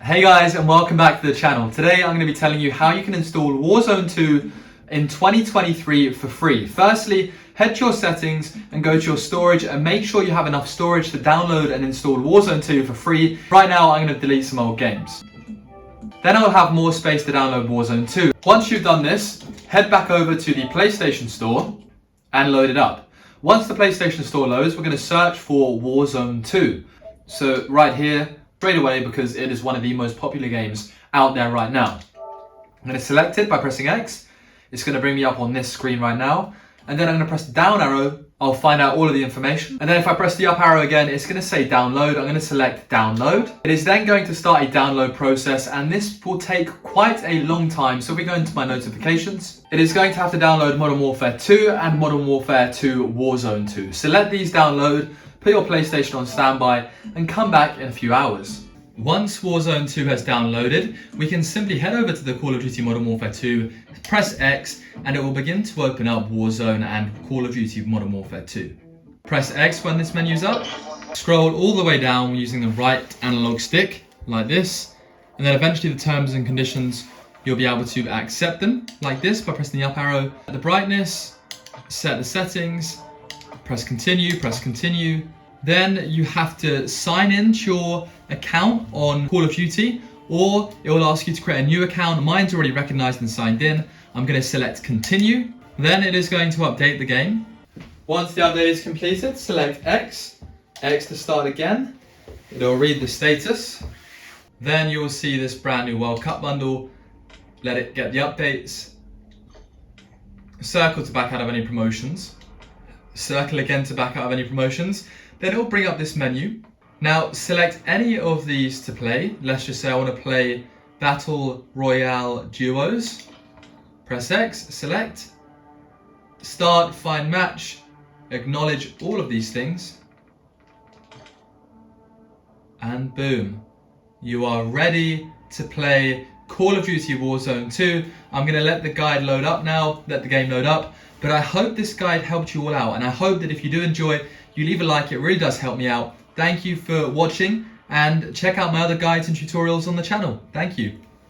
Hey guys, and welcome back to the channel. Today I'm going to be telling you how you can install Warzone 2 in 2023 for free. Firstly, head to your settings and go to your storage and make sure you have enough storage to download and install Warzone 2 for free. Right now I'm going to delete some old games. Then I'll have more space to download Warzone 2. Once you've done this, head back over to the PlayStation Store and load it up. Once the PlayStation Store loads, we're going to search for Warzone 2. So right here, straight away, because it is one of the most popular games out there right now. I'm going to select it by pressing X. It's going to bring me up on this screen right now. And then I'm going to press the down arrow. I'll find out all of the information. And then if I press the up arrow again, it's going to say download. I'm going to select download. It is then going to start a download process, and this will take quite a long time. So we go into my notifications. It is going to have to download Modern Warfare 2 and Modern Warfare 2 Warzone 2. So let these download, put your PlayStation on standby, and come back in a few hours. Once Warzone 2 has downloaded, we can simply head over to the Call of Duty Modern Warfare 2, press X, and it will begin to open up Warzone and Call of Duty Modern Warfare 2. Press X when this menu's up, scroll all the way down using the right analog stick, like this, and then eventually the terms and conditions, you'll be able to accept them, like this, by pressing the up arrow. The brightness, set the settings, press continue. Then you have to sign in to your account on Call of Duty, or it will ask you to create a new account. Mine's already recognized and signed in. I'm going to select continue. Then it is going to update the game. Once the update is completed, select X to start again. It'll read the status. Then you will see this brand new World Cup bundle. Let it get the updates. Circle to back out of any promotions. Circle again to back out of any promotions. Then it will bring up this menu. Now select any of these to play. Let's just say I want to play Battle Royale Duos. Press X, select, start, find match, acknowledge all of these things. And boom, you are ready to play Call of Duty Warzone 2. I'm going to let the guide load up now, let the game load up. But I hope this guide helped you all out, and I hope that if you do enjoy, you leave a like. It really does help me out. Thank you for watching, and check out my other guides and tutorials on the channel. Thank you.